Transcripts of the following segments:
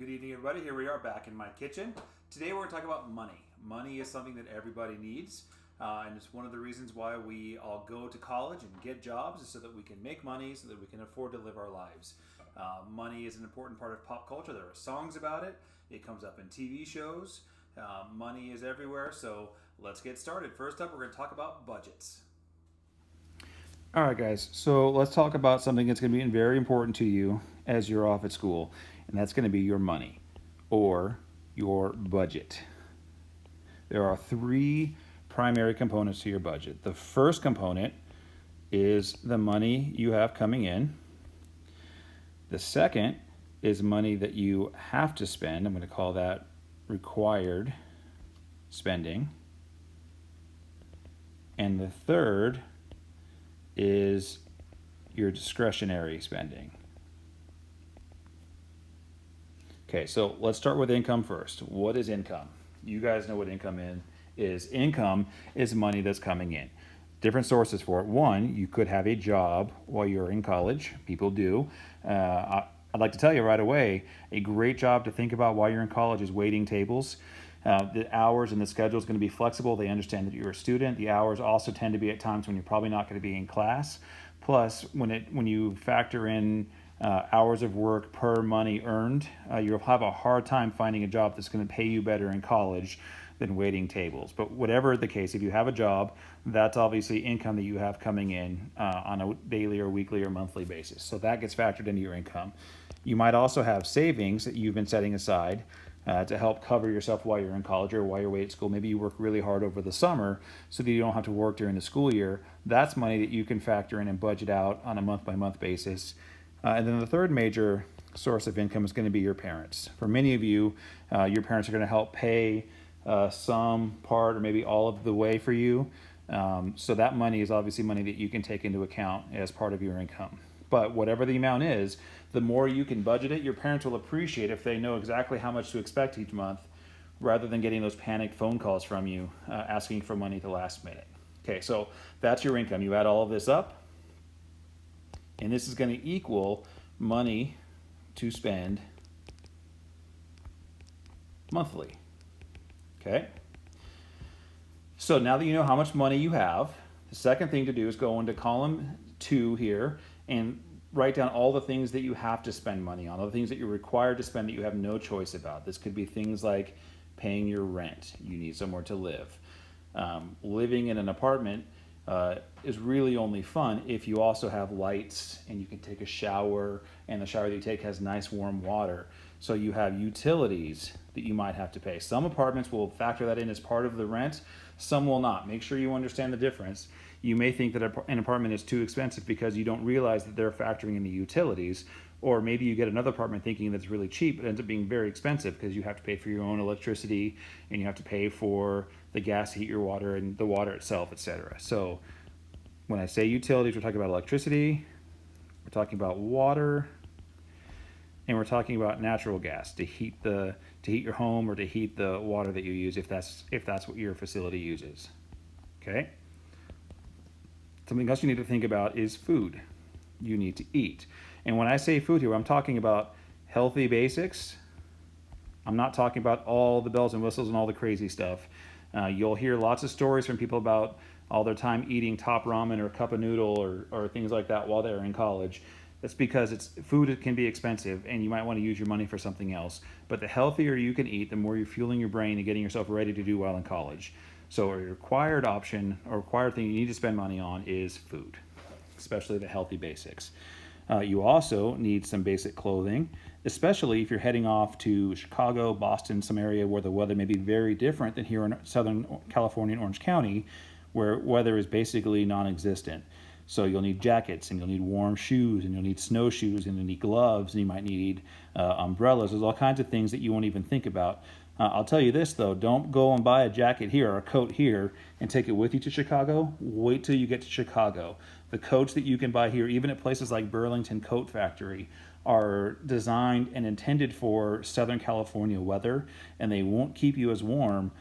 Good evening, everybody. Here we are back in my kitchen. Today we're going to talk about money. Money is something that everybody needs, and it's one of the reasons why we all go to college and get jobs is so that we can make money, so that we can afford to live our lives. Money is an important part of pop culture. There are songs about it. It comes up in TV shows. Money is everywhere, so let's get started. First up, we're going to talk about budgets. All right, guys. So let's talk about something that's going to be very important to you as you're off at school, and that's going to be your money or your budget. There are three primary components to your budget. The first component is the money you have coming in. The second is money that you have to spend. I'm going to call that required spending. And the third is your discretionary spending. Okay, so let's start with income first. What is income? You guys know what income is. Income is money that's coming in. Different sources for it. One, you could have a job while you're in college. People do. I'd like to tell you right away, a great job to think about while you're in college is waiting tables. The hours and the schedule is going to be flexible. They understand that you're a student. The hours also tend to be at times when you're probably not going to be in class. Plus, when you factor in hours of work per money earned, you'll have a hard time finding a job that's going to pay you better in college than waiting tables. But whatever the case, if you have a job, that's obviously income that you have coming in on a daily or weekly or monthly basis. So that gets factored into your income. You might also have savings that you've been setting aside to help cover yourself while you're in college or while you're away at school. Maybe you work really hard over the summer so that you don't have to work during the school year. That's money that you can factor in and budget out on a month-by-month basis. And then the third major source of income is going to be your parents. For many of you, your parents are going to help pay some part or maybe all of the way for you. So that money is obviously money that you can take into account as part of your income. But whatever the amount is, the more you can budget it, your parents will appreciate if they know exactly how much to expect each month rather than getting those panicked phone calls from you asking for money at the last minute. Okay, so that's your income. You add all of this up, and this is going to equal money to spend monthly. Okay? So now that you know how much money you have, the second thing to do is go into column 2 here and write down all the things that you have to spend money on, all the things that you're required to spend that you have no choice about. This could be things like paying your rent. You need somewhere to live. Living in an apartment is really only fun if you also have lights and you can take a shower, and the shower that you take has nice warm water. So you have utilities that you might have to pay. Some apartments will factor that in as part of the rent. Some will not. Make sure you understand the difference. You may think that an apartment is too expensive because you don't realize that they're factoring in the utilities, or maybe you get another apartment thinking that's really cheap, but ends up being very expensive because you have to pay for your own electricity and you have to pay for the gas to heat your water and the water itself, etc. So when I say utilities, we're talking about electricity, we're talking about water, and we're talking about natural gas to heat your home or to heat the water that you use if that's what your facility uses. Okay? Something else you need to think about is food. You need to eat. And when I say food here, I'm talking about healthy basics. I'm not talking about all the bells and whistles and all the crazy stuff. You'll hear lots of stories from people about all their time eating top ramen or a cup of noodle or things like that while they're in college. That's because food can be expensive and you might want to use your money for something else. But the healthier you can eat, the more you're fueling your brain and getting yourself ready to do well in college. So a required option or required thing you need to spend money on is food, especially the healthy basics. You also need some basic clothing, especially if you're heading off to Chicago, Boston, some area where the weather may be very different than here in Southern California and Orange County, where weather is basically non-existent. So you'll need jackets, and you'll need warm shoes, and you'll need snowshoes, and you'll need gloves, and you might need umbrellas. There's all kinds of things that you won't even think about. I'll tell you this, though. Don't go and buy a jacket here or a coat here and take it with you to Chicago. Wait till you get to Chicago. The coats that you can buy here, even at places like Burlington Coat Factory, are designed and intended for Southern California weather, and they won't keep you as warm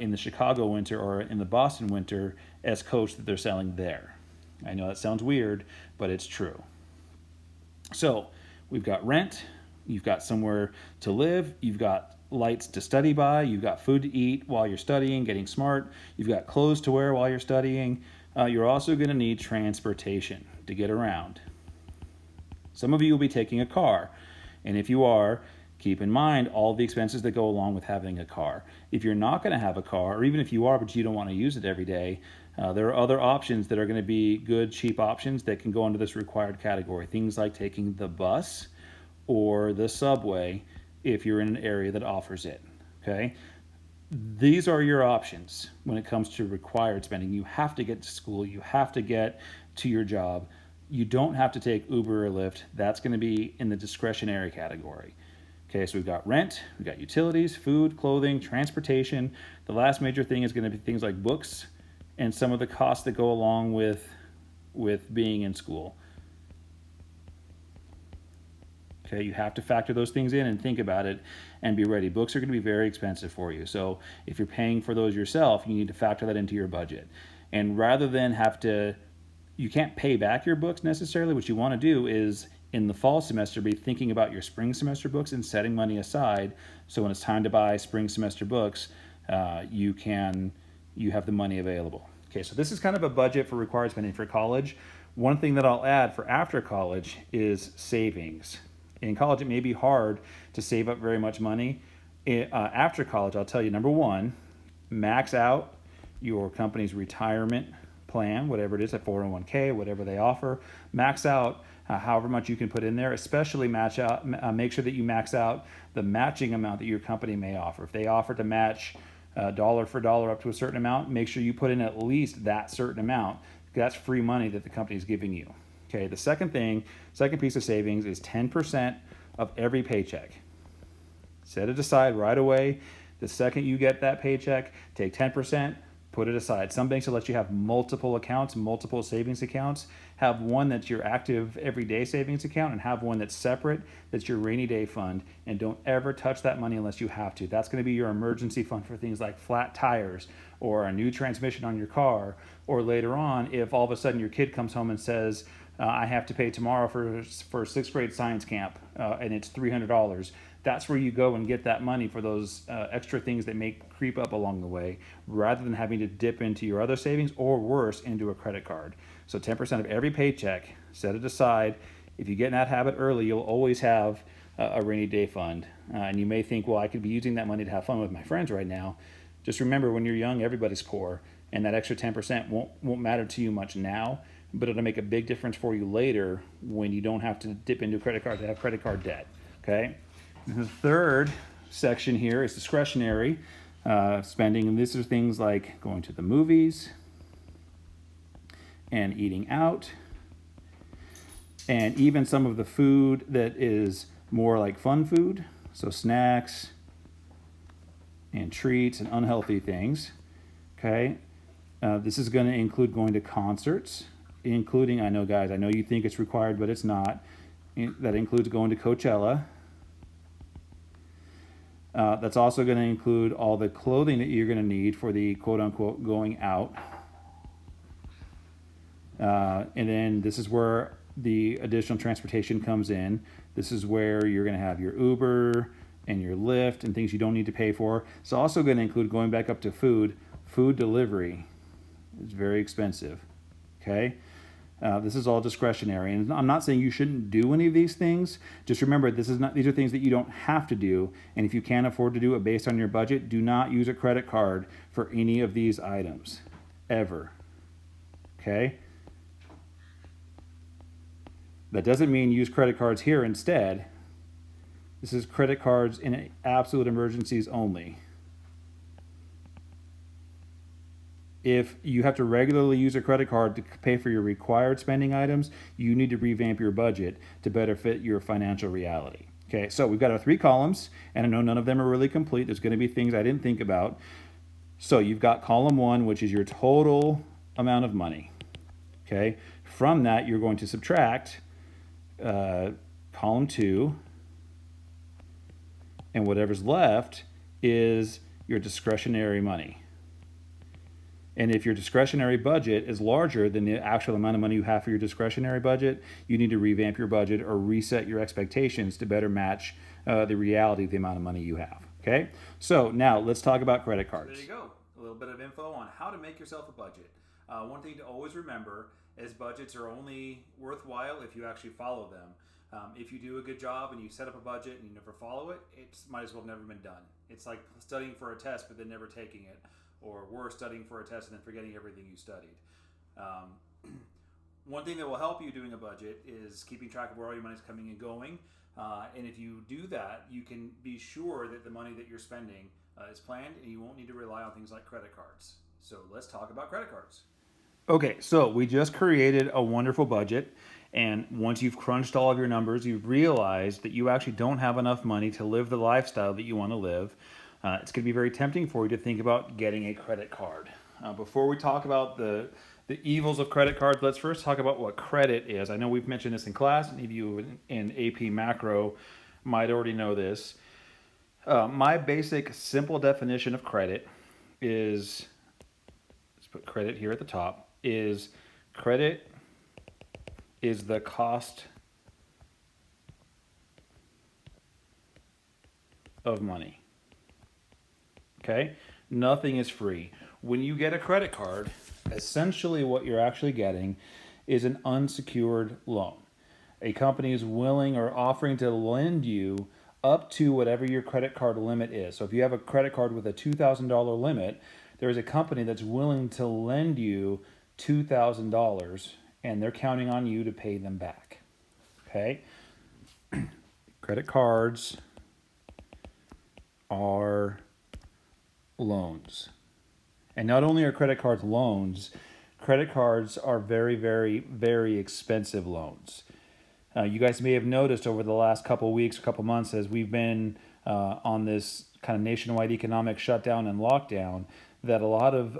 in the Chicago winter or in the Boston winter as coats that they're selling there. I know that sounds weird, but it's true. So we've got rent, You've got somewhere to live, you've got lights to study by, you've got food to eat while you're studying, getting smart, you've got clothes to wear while you're studying. You're also going to need transportation to get around. Some of you will be taking a car, and if you are, keep in mind all the expenses that go along with having a car. If you're not going to have a car, or even if you are but you don't want to use it every day, there are other options that are going to be good, cheap options that can go into this required category. Things like taking the bus or the subway if you're in an area that offers it. Okay? These are your options when it comes to required spending. You have to get to school. You have to get to your job. You don't have to take Uber or Lyft. That's going to be in the discretionary category. Okay, so we've got rent, we've got utilities, food, clothing, transportation. The last major thing is going to be things like books and some of the costs that go along with being in school. Okay, you have to factor those things in and think about it and be ready. Books are going to be very expensive for you. So if you're paying for those yourself, you need to factor that into your budget. And rather than you can't pay back your books necessarily. What you want to do is in the fall semester be thinking about your spring semester books and setting money aside so when it's time to buy spring semester books, you have the money available. Okay, so this is kind of a budget for required spending for college. One thing that I'll add for after college is savings. In college, it may be hard to save up very much money. After college, I'll tell you, number one, max out your company's retirement plan, whatever it is, a 401k, whatever they offer. Max out however much you can put in there, especially make sure that you max out the matching amount that your company may offer. If they offer to match dollar for dollar up to a certain amount, make sure you put in at least that certain amount. That's free money that the company is giving you. Okay, the second piece of savings is 10% of every paycheck. Set it aside right away. The second you get that paycheck, take 10%, put it aside. Some banks will let you have multiple accounts, multiple savings accounts. Have one that's your active everyday savings account and have one that's separate, that's your rainy day fund. And don't ever touch that money unless you have to. That's going to be your emergency fund for things like flat tires or a new transmission on your car. Or later on, if all of a sudden your kid comes home and says, I have to pay tomorrow for sixth grade science camp and it's $300. That's where you go and get that money for those extra things that may creep up along the way, rather than having to dip into your other savings or worse, into a credit card. So 10% of every paycheck, set it aside. If you get in that habit early, you'll always have a rainy day fund. And you may think, well, I could be using that money to have fun with my friends right now. Just remember, when you're young, everybody's poor, and that extra 10% won't matter to you much now, but it'll make a big difference for you later when you don't have to dip into a credit card to have credit card debt. Okay. The third section here is discretionary spending, and these are things like going to the movies and eating out, and even some of the food that is more like fun food, so snacks and treats and unhealthy things. Okay, this is going to include going to concerts, including, I know you think it's required, but it's not. That includes going to Coachella. That's also going to include all the clothing that you're going to need for the quote-unquote going out. And then this is where the additional transportation comes in. This is where you're going to have your Uber and your Lyft and things you don't need to pay for. It's also going to include, going back up to food delivery. It's very expensive. Okay? This is all discretionary, and I'm not saying you shouldn't do any of these things. Just remember, these are things that you don't have to do, and if you can't afford to do it based on your budget, do not use a credit card for any of these items, ever. Okay? That doesn't mean use credit cards here instead. This is credit cards in absolute emergencies only. If you have to regularly use a credit card to pay for your required spending items, you need to revamp your budget to better fit your financial reality. Okay, so we've got our 3 columns, and I know none of them are really complete. There's going to be things I didn't think about. So you've got column 1, which is your total amount of money. Okay, from that, you're going to subtract column 2, and whatever's left is your discretionary money. And if your discretionary budget is larger than the actual amount of money you have for your discretionary budget, you need to revamp your budget or reset your expectations to better match the reality of the amount of money you have. Okay? So now let's talk about credit cards. There you go. A little bit of info on how to make yourself a budget. One thing to always remember is budgets are only worthwhile if you actually follow them. If you do a good job and you set up a budget and you never follow it, it might as well have never been done. It's like studying for a test but then never taking it, or worse, studying for a test and then forgetting everything you studied. One thing that will help you doing a budget is keeping track of where all your money is coming and going. And if you do that, you can be sure that the money that you're spending is planned, and you won't need to rely on things like credit cards. So let's talk about credit cards. Okay, so we just created a wonderful budget, and once you've crunched all of your numbers, you've realized that you actually don't have enough money to live the lifestyle that you want to live. It's going to be very tempting for you to think about getting a credit card. Before we talk about the evils of credit cards, let's first talk about what credit is. I know we've mentioned this in class, and maybe you in AP Macro might already know this. My basic simple definition of credit is, let's put credit here at the top, is credit is the cost of money. Okay? Nothing is free. When you get a credit card, essentially what you're actually getting is an unsecured loan. A company is willing or offering to lend you up to whatever your credit card limit is. So if you have a credit card with a $2,000 limit, there is a company that's willing to lend you $2,000, and they're counting on you to pay them back. Okay? Credit cards are loans. And not only are credit cards loans, credit cards are very, very, very expensive loans. You guys may have noticed over the last couple weeks, couple months, as we've been on this kind of nationwide economic shutdown and lockdown, that a lot of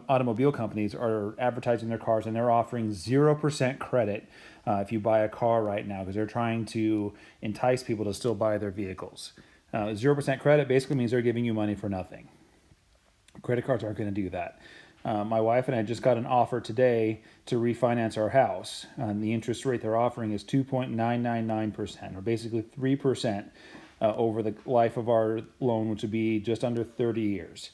automobile companies are advertising their cars, and they're offering 0% credit if you buy a car right now, because they're trying to entice people to still buy their vehicles. 0% credit basically means they're giving you money for nothing. Credit cards aren't going to do that. My wife and I just got an offer today to refinance our house. The interest rate they're offering is 2.999%, or basically 3% over the life of our loan, which would be just under 30 years.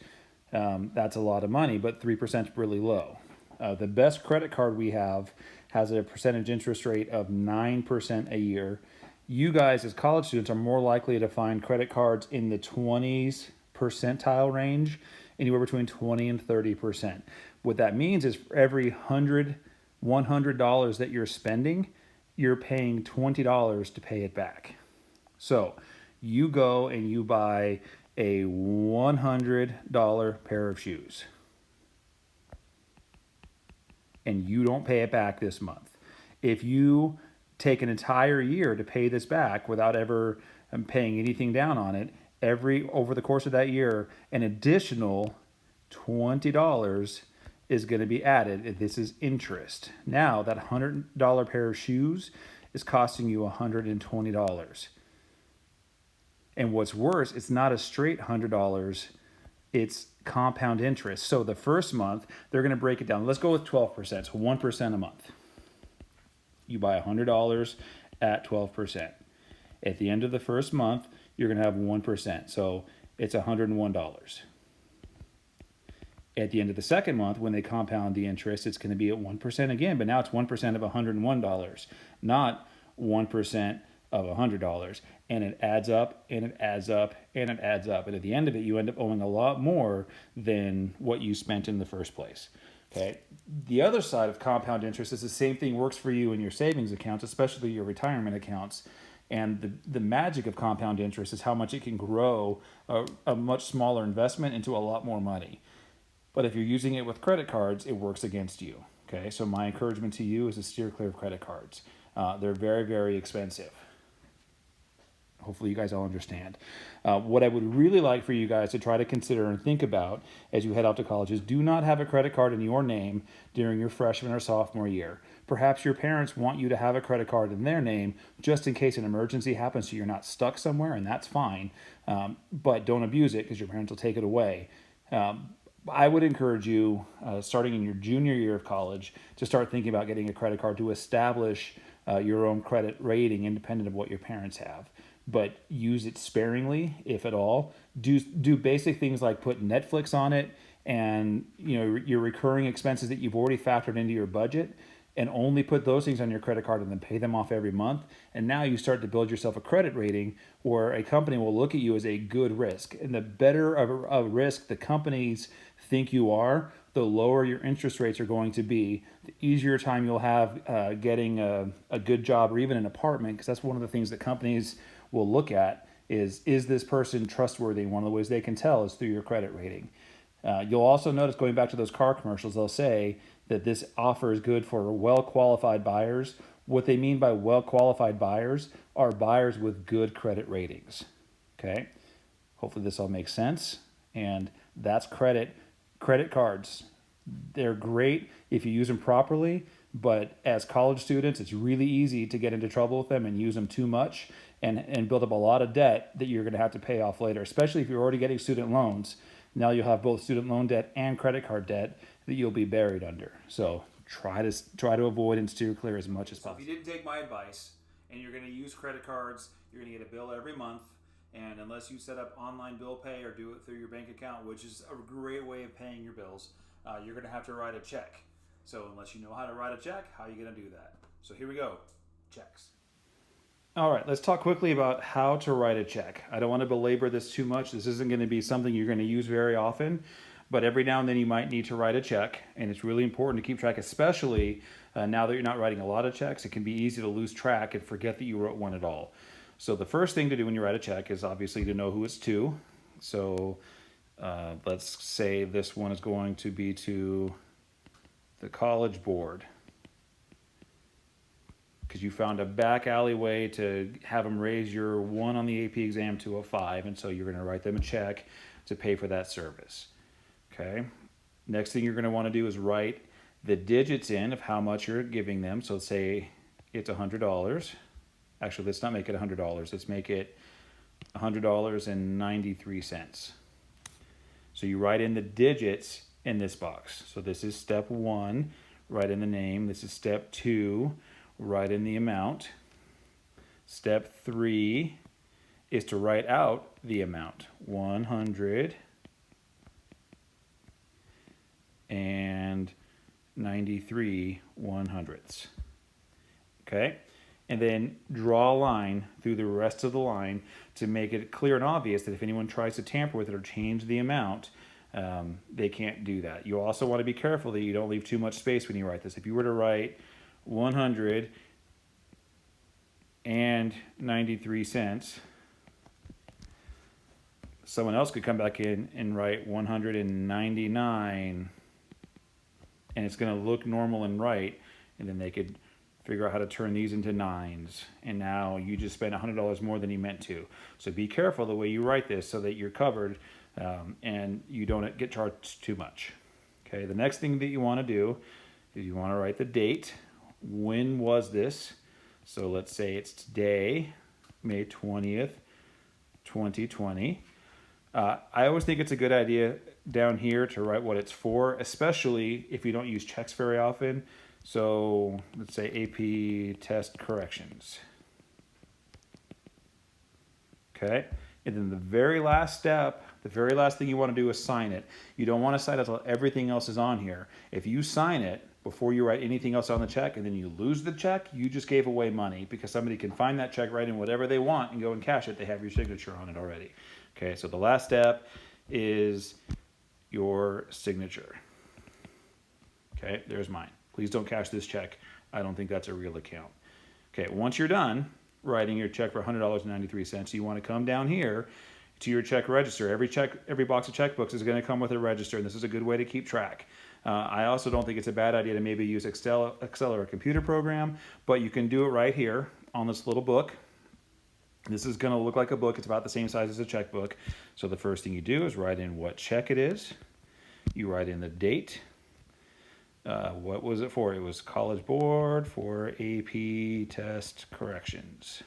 That's a lot of money, but 3% is really low. The best credit card we have has a percentage interest rate of 9% a year. You guys, as college students, are more likely to find credit cards in the 20s percentile range, anywhere between 20 and 30%. What that means is for every $100 that you're spending, you're paying $20 to pay it back. So you go and you buy a $100 pair of shoes, and you don't pay it back this month. If you take an entire year to pay this back without ever paying anything down on it, over the course of that year, an additional $20 is going to be added. This is interest. Now that $100 pair of shoes is costing you $120. And what's worse, it's not a straight $100, it's compound interest. So the first month, they're going to break it down. Let's go with 12%, so 1% a month. You buy $100 at 12%. At the end of the first month, you're going to have 1%, so it's $101. At the end of the second month, when they compound the interest, it's going to be at 1% again, but now it's 1% of $101, not 1% of $100. And it adds up, and it adds up, and it adds up. And at the end of it, you end up owing a lot more than what you spent in the first place. Okay. The other side of compound interest is the same thing works for you in your savings accounts, especially your retirement accounts. And the magic of compound interest is how much it can grow a much smaller investment into a lot more money. But if you're using it with credit cards, it works against you. Okay, so my encouragement to you is to steer clear of credit cards. They're very, very expensive. Hopefully you guys all understand. What I would really like for you guys to try to consider and think about as you head out to college is do not have a credit card in your name during your freshman or sophomore year. Perhaps your parents want you to have a credit card in their name just in case an emergency happens so you're not stuck somewhere, and that's fine. But don't abuse it because your parents will take it away. I would encourage you, starting in your junior year of college, to start thinking about getting a credit card to establish your own credit rating independent of what your parents have. But use it sparingly, if at all. Do basic things like put Netflix on it, and your recurring expenses that you've already factored into your budget, and only put those things on your credit card and then pay them off every month. And now you start to build yourself a credit rating where a company will look at you as a good risk. And the better of a risk the companies think you are, the lower your interest rates are going to be, the easier time you'll have getting a good job or even an apartment, because that's one of the things that companies will look at is this person trustworthy? One of the ways they can tell is through your credit rating. You'll also notice, going back to those car commercials, they'll say that this offer is good for well-qualified buyers. What they mean by well-qualified buyers are buyers with good credit ratings. Okay? Hopefully this all makes sense. And that's credit cards. They're great if you use them properly, but as college students, it's really easy to get into trouble with them and use them too much and build up a lot of debt that you're going to have to pay off later, especially if you're already getting student loans. Now you'll have both student loan debt and credit card debt that you'll be buried under. So try to avoid and steer clear as much as possible. If you didn't take my advice and you're going to use credit cards, you're going to get a bill every month. And unless you set up online bill pay or do it through your bank account, which is a great way of paying your bills, you're going to have to write a check. So unless you know how to write a check, how are you going to do that? So here we go. Checks. All right, let's talk quickly about how to write a check. I don't want to belabor this too much. This isn't going to be something you're going to use very often, but every now and then you might need to write a check, and it's really important to keep track, especially now that you're not writing a lot of checks. It can be easy to lose track and forget that you wrote one at all. So the first thing to do when you write a check is obviously to know who it's to. So let's say this one is going to be to the College Board, because you found a back alleyway to have them raise your 1 on the AP exam to a 5, and so you're going to write them a check to pay for that service. Okay. Next thing you're going to want to do is write the digits in of how much you're giving them. So let's say it's $100. Actually, let's not make it $100. Let's make it $100.93. So you write in the digits in this box. So this is step 1, write in the name. This is step 2, write in the amount. Step 3 is to write out the amount, 100 and 93 100ths. Okay? And then draw a line through the rest of the line to make it clear and obvious that if anyone tries to tamper with it or change the amount, they can't do that. You also want to be careful that you don't leave too much space when you write this. If you were to write 100 and 93 cents, someone else could come back in and write 199, and it's going to look normal and right, and then they could figure out how to turn these into 9s, and now you just spent $100 more than you meant to. So be careful the way you write this so that you're covered and you don't get charged too much. Okay, the next thing that you want to do is you want to write the date. When was this? So let's say it's today, May 20th, 2020. I always think it's a good idea down here to write what it's for, especially if you don't use checks very often. So let's say AP test corrections. Okay, and then the very last step, the very last thing you want to do is sign it. You don't want to sign it until everything else is on here. If you sign it before you write anything else on the check and then you lose the check, you just gave away money, because somebody can find that check, write in whatever they want, and go and cash it. They have your signature on it already. Okay, so the last step is your signature. Okay, there's mine. Please don't cash this check. I don't think that's a real account. Okay, once you're done writing your check for $100.93, you want to come down here to your check register. Every box of checkbooks is going to come with a register, and this is a good way to keep track. I also don't think it's a bad idea to maybe use Excel or a computer program, but you can do it right here on this little book. This is going to look like a book. It's about the same size as a checkbook. So the first thing you do is write in what check it is. You write in the date. What was it for? It was College Board for AP test corrections.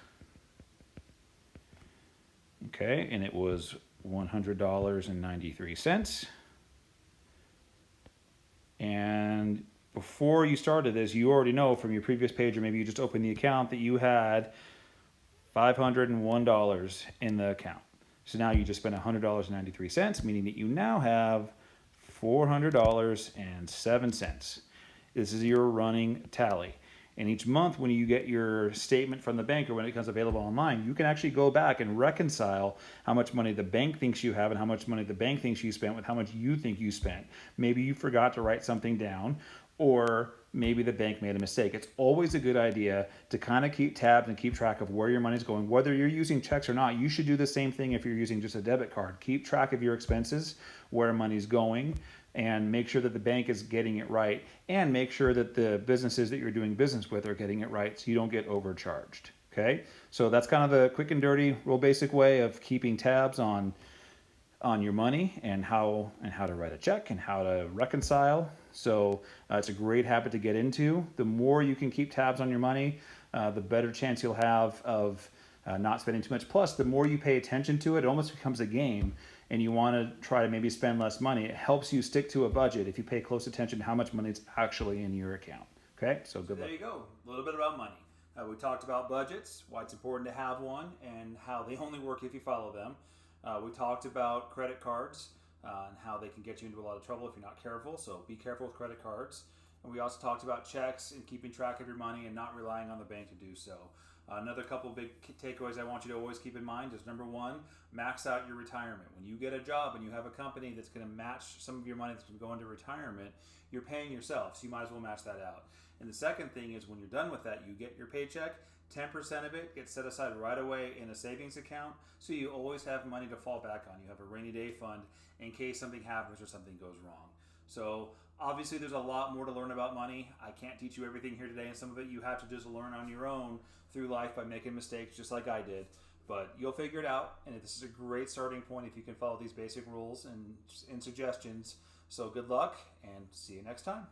Okay, and it was $100.93. And before you started this, you already know from your previous page, or maybe you just opened the account, that you had $501 in the account. So now you just spent $100.93, meaning that you now have $400.07. This is your running tally. And each month, when you get your statement from the bank or when it becomes available online, you can actually go back and reconcile how much money the bank thinks you have and how much money the bank thinks you spent with how much you think you spent. Maybe you forgot to write something down, or maybe the bank made a mistake. It's always a good idea to kind of keep tabs and keep track of where your money's going. Whether you're using checks or not, you should do the same thing if you're using just a debit card. Keep track of your expenses, where money's going, and make sure that the bank is getting it right, and make sure that the businesses that you're doing business with are getting it right so you don't get overcharged. Okay? So that's kind of the quick and dirty, real basic way of keeping tabs on your money and how to write a check and how to reconcile. So it's a great habit to get into. The more you can keep tabs on your money, the better chance you'll have of not spending too much. Plus, the more you pay attention to it, it almost becomes a game, and you want to try to maybe spend less money. It helps you stick to a budget if you pay close attention to how much money is actually in your account. Okay, so good luck. There you go. A little bit about money. We talked about budgets, why it's important to have one, and how they only work if you follow them. We talked about credit cards and how they can get you into a lot of trouble if you're not careful. So be careful with credit cards. And we also talked about checks and keeping track of your money and not relying on the bank to do so. Another couple big takeaways I want you to always keep in mind is, number one, max out your retirement. When you get a job and you have a company that's going to match some of your money that's going to go into retirement, you're paying yourself, so you might as well match that out. And the second thing is, when you're done with that, you get your paycheck, 10% of it gets set aside right away in a savings account, so you always have money to fall back on. You have a rainy day fund in case something happens or something goes wrong. So obviously there's a lot more to learn about money. I can't teach you everything here today, and some of it you have to just learn on your own through life by making mistakes just like I did. But you'll figure it out, and this is a great starting point if you can follow these basic rules and suggestions. So good luck, and see you next time.